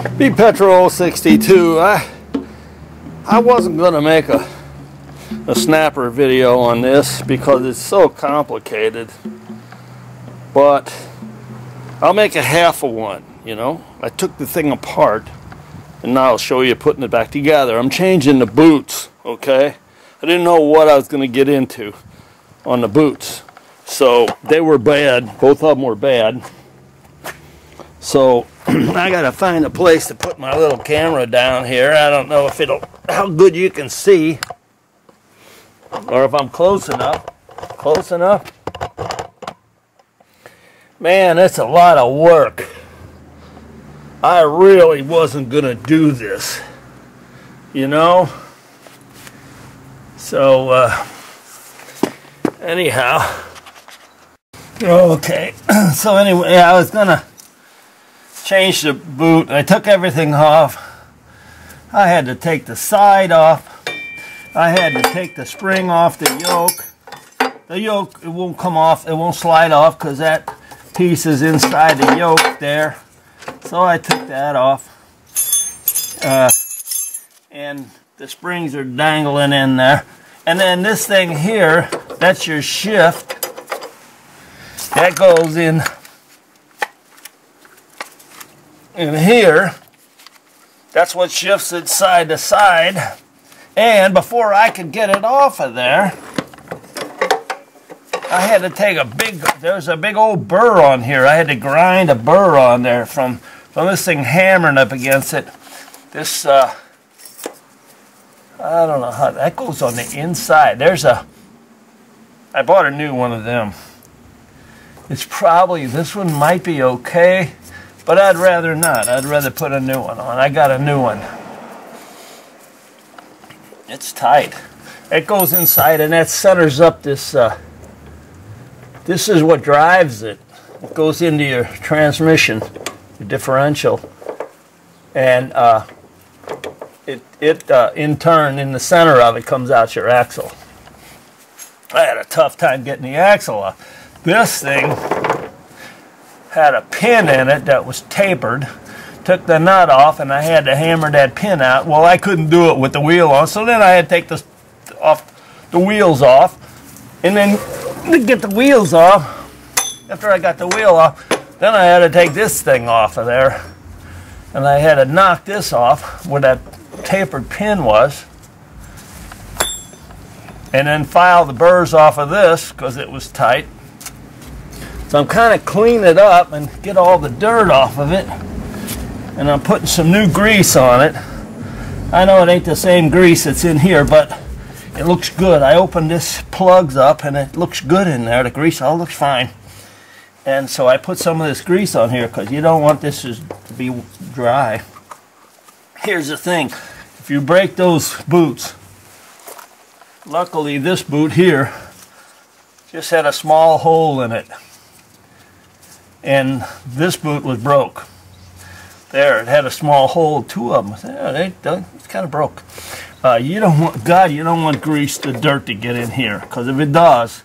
Petrol 62. I wasn't going to make a snapper video on this because it's so complicated, but I'll make a half of one. You know, I took the thing apart and now I'll show you putting it back together. I'm changing the boots, okay? I didn't know what I was going to get into on the boots, so they were bad. Both of them were bad. So I gotta find a place to put my little camera down here. I don't know if how good you can see, or if I'm close enough. Close enough? Man, that's a lot of work. I really wasn't gonna do this, you know? So, anyhow. Okay, so anyway, I was gonna change the boot. I took everything off. I had to take the side off. I had to take the spring off the yoke. The yoke, it won't come off. It won't slide off because that piece is inside the yoke there. So I took that off. And the springs are dangling in there. And then this thing here, that's your shift. That goes in here. That's what shifts it side to side. And before I could get it off of there, I had to take there's a big old burr on here. I had to grind a burr on there from this thing hammering up against it. This, I don't know how, that goes on the inside. I bought a new one of them. It's probably, this one might be okay, but I'd rather not. I'd rather put a new one on. I got a new one. It's tight. It goes inside and that centers up this, this is what drives it. It goes into your transmission, your differential. And in turn, in the center of it comes out your axle. I had a tough time getting the axle off. This thing had a pin in it that was tapered. Took the nut off and I had to hammer that pin out. Well, I couldn't do it with the wheel on, so then I had to take the wheels off. And then to get the wheels off, after I got the wheel off, then I had to take this thing off of there. And I had to knock this off where that tapered pin was. And then file the burrs off of this because it was tight. So I'm kind of cleaning it up and get all the dirt off of it. And I'm putting some new grease on it. I know it ain't the same grease that's in here, but it looks good. I opened this plugs up and it looks good in there. The grease all looks fine. And so I put some of this grease on here because you don't want this to be dry. Here's the thing. If you break those boots, luckily this boot here just had a small hole in it. And this boot was broke. There, it had a small hole, two of them. It's kind of broke. You don't want grease, the dirt to get in here, because if it does,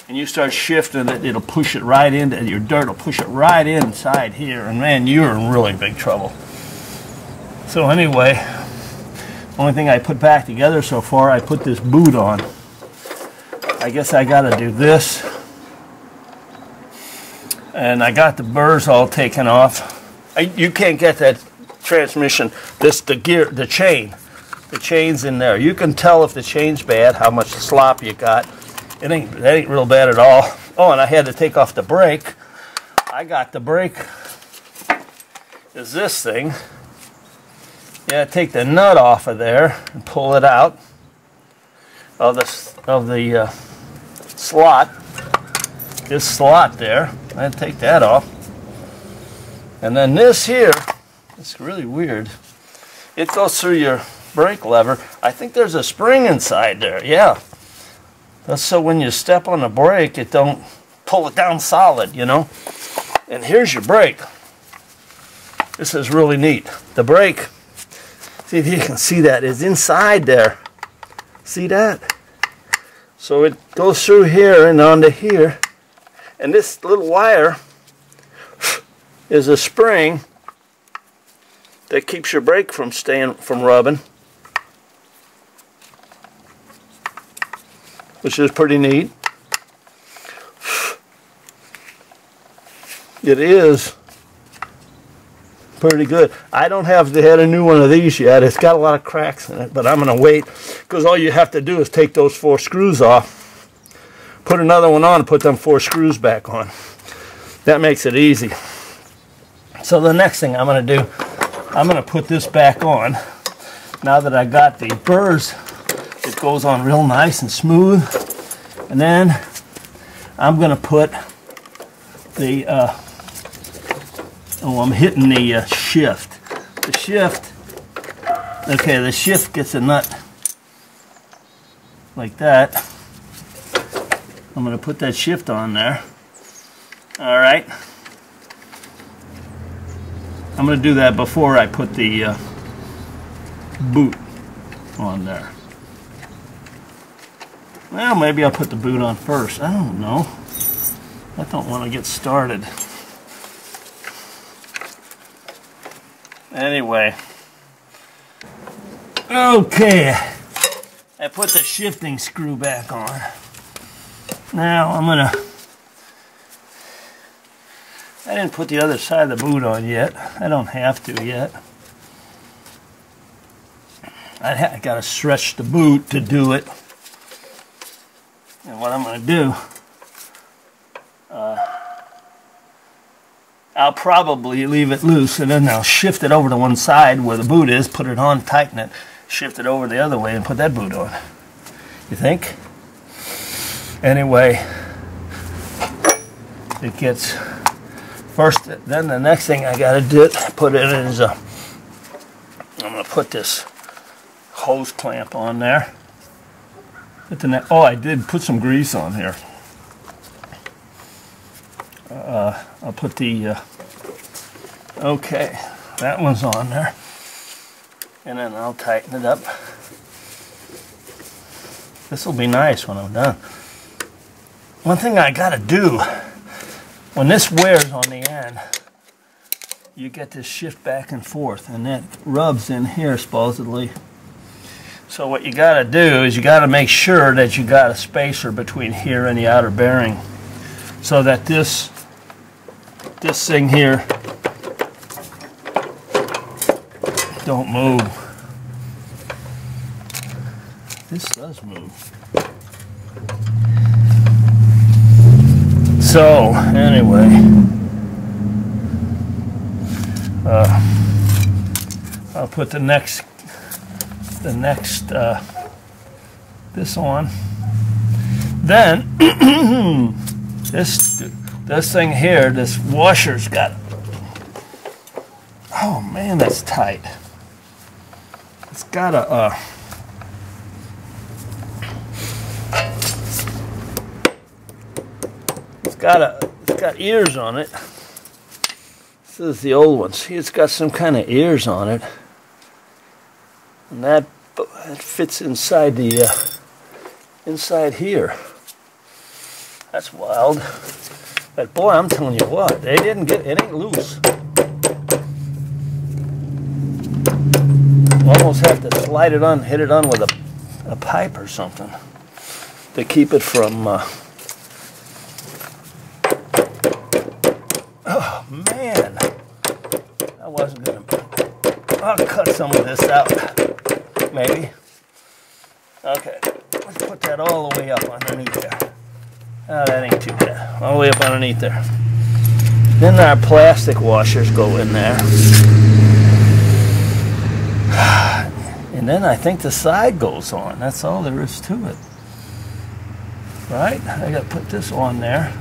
and you start shifting it, it'll push it right into your dirt. Will push it right inside here, and man, you're in really big trouble. So anyway, the only thing I put back together so far, I put this boot on. I guess I got to do this. And I got the burrs all taken off. You can't get that transmission, the chain's in there. You can tell if the chain's bad, how much slop you got. That ain't real bad at all. Oh, and I had to take off the brake. I got the brake, is this thing. Yeah, take the nut off of there and pull it out of the slot. This slot there. I had to take that off. And then this here, it's really weird. It goes through your brake lever. I think there's a spring inside there, yeah. That's so when you step on the brake, it don't pull it down solid, you know. And here's your brake. This is really neat. The brake, see if you can see that, is inside there. See that? So it goes through here and onto here. And this little wire is a spring that keeps your brake from rubbing, which is pretty neat. It is pretty good. I don't have had a new one of these yet. It's got a lot of cracks in it, but I'm going to wait, because all you have to do is take those 4 screws off, put another one on, and put them 4 screws back on. That makes it easy. So the next thing I'm going to do, I'm going to put this back on. Now that I got the burrs, it goes on real nice and smooth. And then I'm going to put the, I'm hitting the shift. The shift, okay, the shift gets a nut like that. I'm going to put that shift on there. All right. I'm going to do that before I put the boot on there. Well, maybe I'll put the boot on first. I don't know. I don't want to get started. Anyway. Okay. I put the shifting screw back on. Now I'm going to... I didn't put the other side of the boot on yet. I don't have to yet. I got to stretch the boot to do it. And what I'm going to do, I'll probably leave it loose, and then I'll shift it over to one side where the boot is, put it on, tighten it, shift it over the other way, and put that boot on. You think? Anyway, it gets... First, then the next thing I got to do, put in is I'm going to put this hose clamp on there. Oh, I did put some grease on here. I'll put the, okay, that one's on there. And then I'll tighten it up. This will be nice when I'm done. One thing I got to do, when this wears on the end, you get this shift back and forth, and that rubs in here supposedly. So what you got to do is you got to make sure that you got a spacer between here and the outer bearing, so that this thing here don't move. This does move. So anyway, I'll put the next this on. Then this thing here, this washer's got, oh man, that's tight. It's got a it's got ears on it. This is the old one. See, it's got some kind of ears on it, and that fits inside the inside here. That's wild. But boy, I'm telling you what, they didn't get it. Ain't loose. Almost have to slide it on, hit it on with a pipe or something to keep it from. Oh man, I wasn't gonna. I'll cut some of this out, maybe. Okay, let's put that all the way up underneath there. Oh, that ain't too bad. All the way up underneath there. Then our plastic washers go in there. And then I think the side goes on. That's all there is to it. Right? I got to put this on there.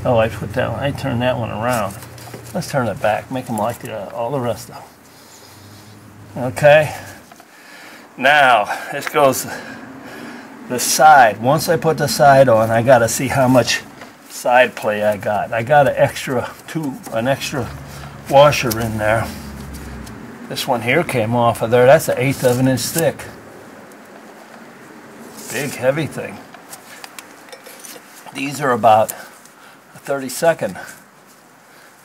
Oh, I put that one. I turned that one around. Let's turn it back. Make them like all the rest of them. Okay. Now, this goes the side. Once I put the side on, I got to see how much side play I got. I got an extra washer in there. This one here came off of there. That's 1/8 of an inch thick. Big, heavy thing. These are about a 32nd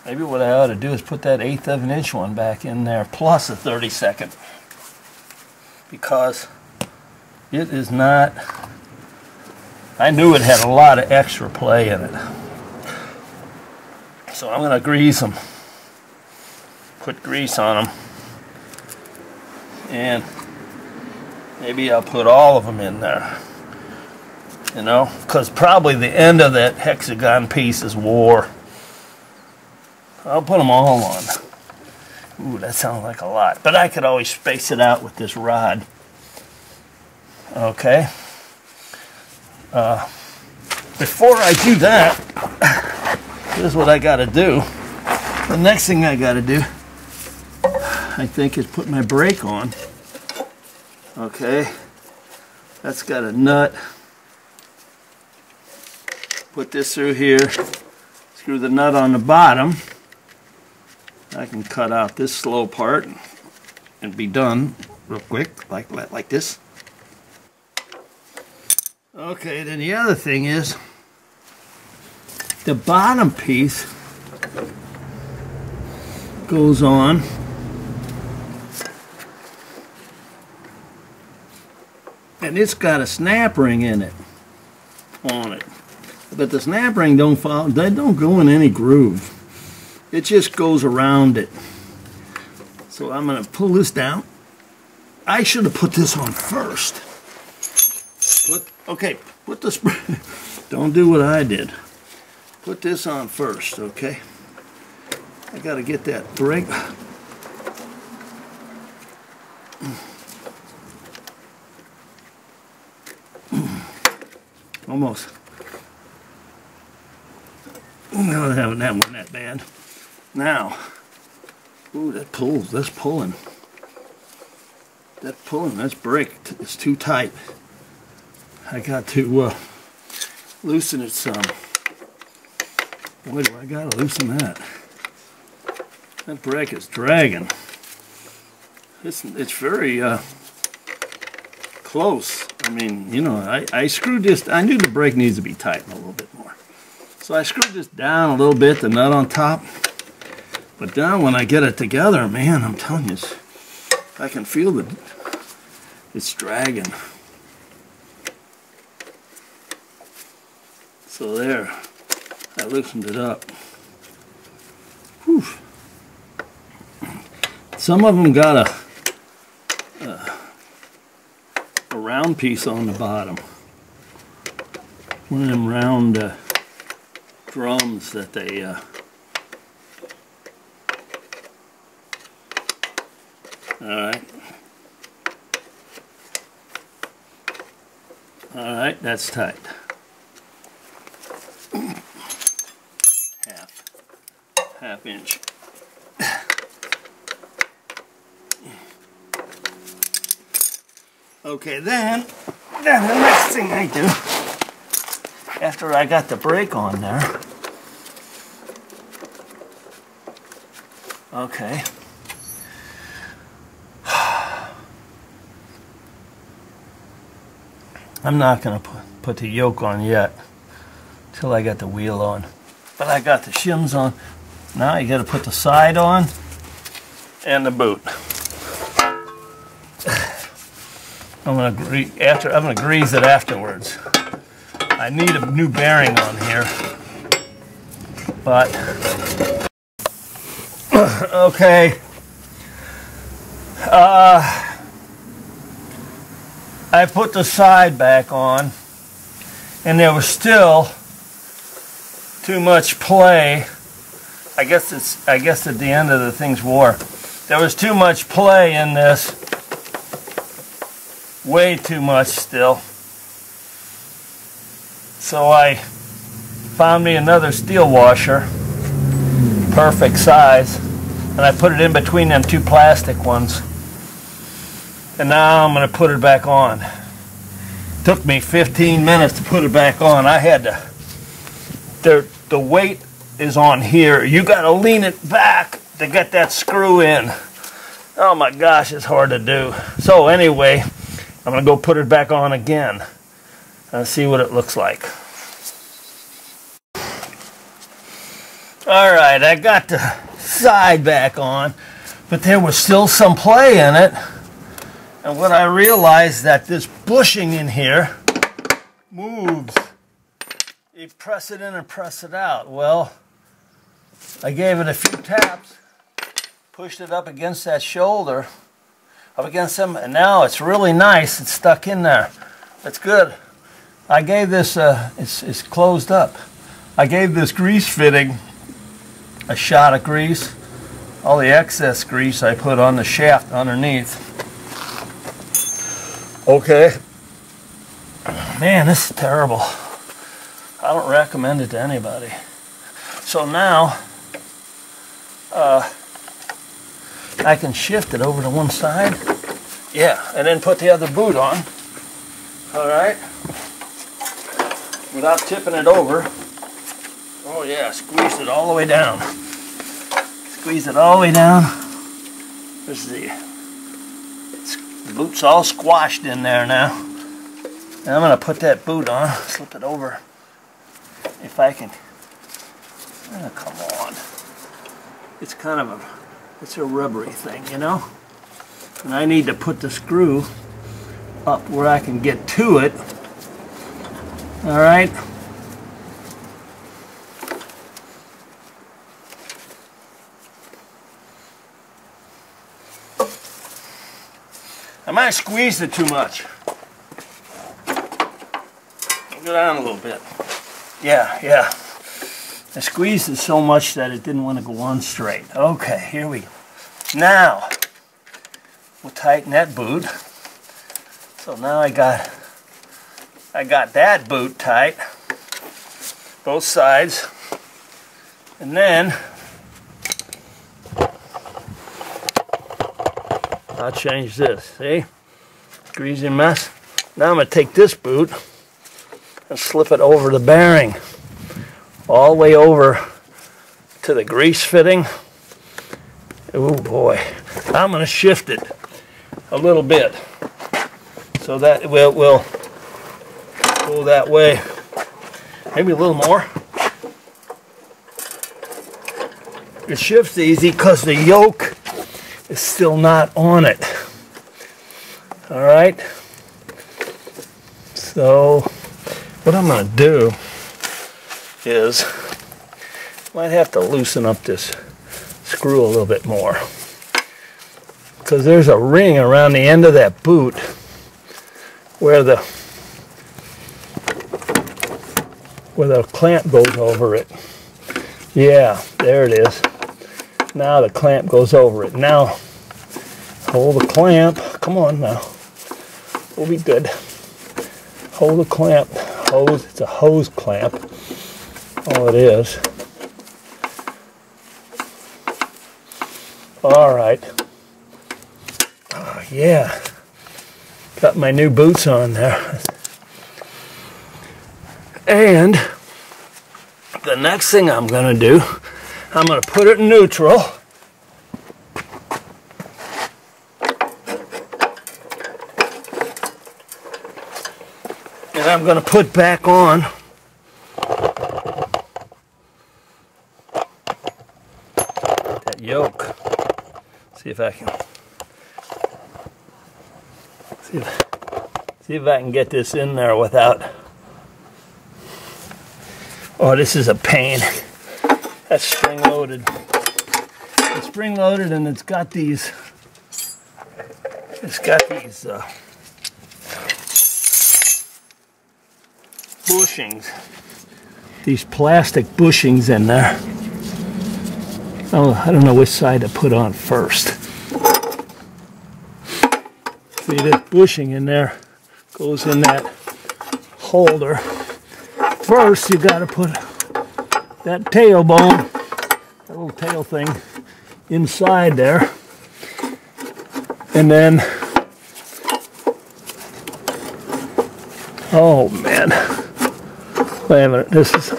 Maybe what I ought to do is put that 1/8 of an inch one back in there plus a 32nd, because it is not, I knew it had a lot of extra play in it. So I'm going to grease them, put grease on them, and maybe I'll put all of them in there, you know, because probably the end of that hexagon piece is wore. I'll put them all on. Ooh, that sounds like a lot. But I could always space it out with this rod. Okay. Before I do that, here's what I got to do. The next thing I got to do, I think, is put my brake on. Okay. That's got a nut. Put this through here. Screw the nut on the bottom. I can cut out this slow part and be done real quick, like this. Okay, then the other thing is the bottom piece goes on. And it's got a snap ring in it, on it. But the snap ring don't follow, they don't go in any groove. It just goes around it. So I'm going to pull this down. I should have put this on first. Put the spring. Don't do what I did. Put this on first, okay? I got to get that brake. Almost. No, that wasn't that bad. Now, ooh, that pulls, that's pulling. That's brake, it's too tight. I got to loosen it some. Boy, do I gotta loosen that. That brake is dragging. It's very close. I mean, you know, I screwed this, I knew the brake needs to be tightened a little bit more. So I screwed this down a little bit, the nut on top. But now when I get it together, man, I'm telling you, I can feel that it's dragging. So there, I loosened it up. Whew. Some of them got a round piece on the bottom. One of them round drums that they Alright, that's tight. Half inch. Okay, then the next thing I do, after I got the brake on there, okay, I'm not going to put the yoke on yet till I got the wheel on. But I got the shims on. Now you got to put the side on and the boot. I'm going to grease it afterwards. I need a new bearing on here. But okay. I put the side back on, and there was still too much play. I guess at the end of the thing's wore. There was too much play in this. Way too much still. So I found me another steel washer, perfect size, and I put it in between them two plastic ones. And now I'm going to put it back on. Took me 15 minutes to put it back on. I had to, the weight is on here. You got to lean it back to get that screw in. Oh my gosh, it's hard to do. So anyway, I'm going to go put it back on again and see what it looks like. Alright, I got the side back on, but there was still some play in it. And what I realized that this bushing in here moves. You press it in and press it out. Well, I gave it a few taps, pushed it up against that shoulder, up against them, and now it's really nice. It's stuck in there. That's good. I gave this, it's closed up. I gave this grease fitting a shot of grease. All the excess grease I put on the shaft underneath. Okay. Man, this is terrible. I don't recommend it to anybody. So now, I can shift it over to one side. Yeah, and then put the other boot on. All right. Without tipping it over. Oh yeah, squeeze it all the way down. Squeeze it all the way down. There's the boot's all squashed in there now. And I'm gonna put that boot on, slip it over. If I can. Oh, come on. It's kind of it's a rubbery thing, you know? And I need to put the screw up where I can get to it. All right. I might have squeezed it too much. Go down a little bit. Yeah. I squeezed it so much that it didn't want to go on straight. Okay, here we go. Now, we'll tighten that boot. So now I got that boot tight, both sides, and then I'll change this. See, greasy mess. Now I'm going to take this boot and slip it over the bearing, all the way over to the grease fitting. Oh boy, I'm going to shift it a little bit so that we'll go that way, maybe a little more. It shifts easy because the yoke is still not on it. All right, so what I'm going to do is might have to loosen up this screw a little bit more, because there's a ring around the end of that boot where the clamp goes over it. Yeah, there it is. Now the clamp goes over it. Now hold the clamp. Come on now. We'll be good. Hold the clamp. Hose. It's a hose clamp. All it is. All right. Oh, yeah. Got my new boots on there. And the next thing I'm going to do, I'm going to put it in neutral. And I'm going to put back on that yoke. See if I can see if I can get this in there without. Oh, this is a pain. That's spring loaded. It's spring loaded, and it's got these. Bushings. These plastic bushings in there. Oh, I don't know which side to put on first. See, this bushing in there goes in that holder. First, you got to put that tailbone, that little tail thing, inside there, and then, oh man, wait a minute, this is,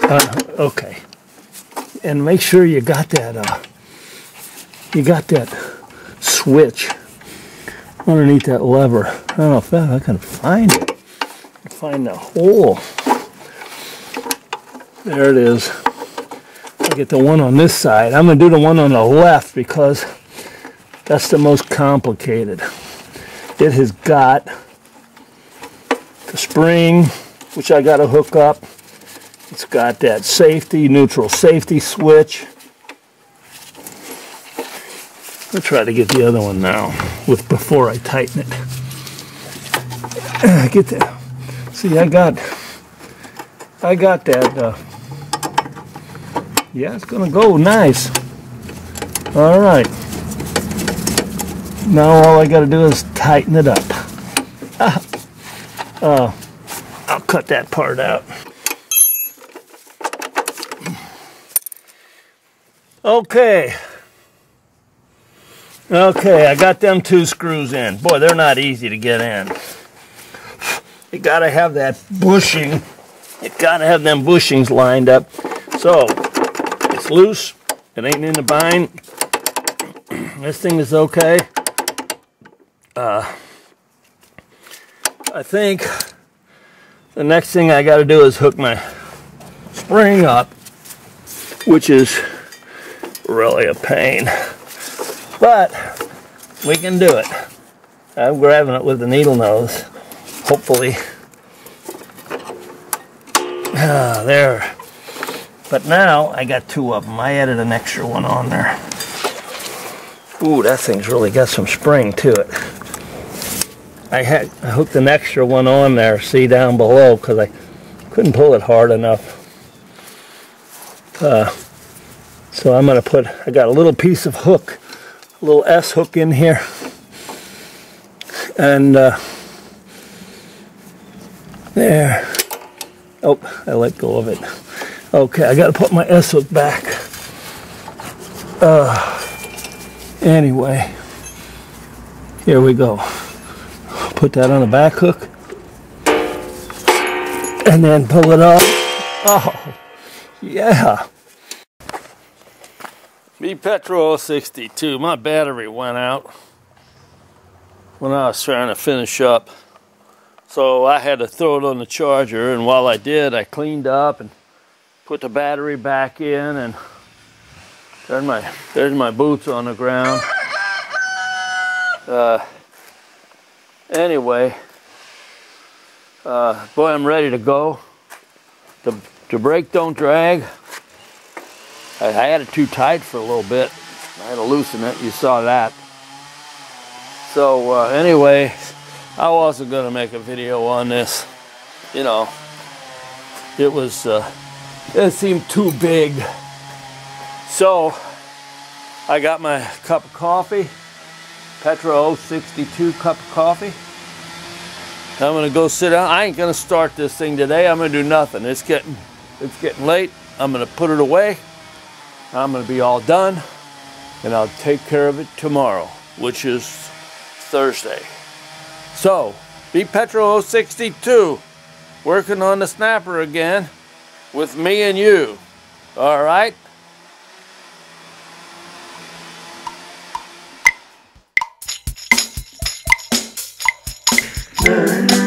okay, and make sure you got that, switch underneath that lever. I don't know if I can find it, find the hole. There it is. get the one on this side. I'm going to do the one on the left because that's the most complicated. It has got the spring, which I got to hook up. It's got that safety, neutral safety switch. I'll try to get the other one now before I tighten it. Get that. See, I got that. Yeah, it's gonna go nice. All right. Now all I got to do is tighten it up. I'll cut that part out. Okay. Okay, I got them 2 screws in. Boy, they're not easy to get in. You gotta have that bushing. You gotta have them bushings lined up. So, it's loose. It ain't in the bind. This thing is okay. I think the next thing I gotta do is hook my spring up, which is really a pain. But we can do it. I'm grabbing it with the needle nose. Hopefully. There. But now I got 2 of them. I added an extra one on there. Ooh, that thing's really got some spring to it. I hooked an extra one on there, see, down below, because I couldn't pull it hard enough. So I'm going to I got a little piece of hook, a little S hook in here. And there. Oh, I let go of it. Okay, I got to put my S hook back. Anyway, here we go. Put that on the back hook. And then pull it up. Oh, yeah. Petro 62. My battery went out when I was trying to finish up. So I had to throw it on the charger, and while I did, I cleaned up and put the battery back in, and there's my boots on the ground. Anyway, boy, I'm ready to go. The brake don't drag. I had it too tight for a little bit. I had to loosen it. You saw that. So anyway, I wasn't going to make a video on this. You know, it seemed too big. So I got my cup of coffee, Petro 62 cup of coffee. I'm going to go sit down. I ain't going to start this thing today. I'm going to do nothing. It's getting late. I'm going to put it away. I'm going to be all done, and I'll take care of it tomorrow, which is Thursday. So, Petro 62, working on the snapper again with me and you. All right? Learn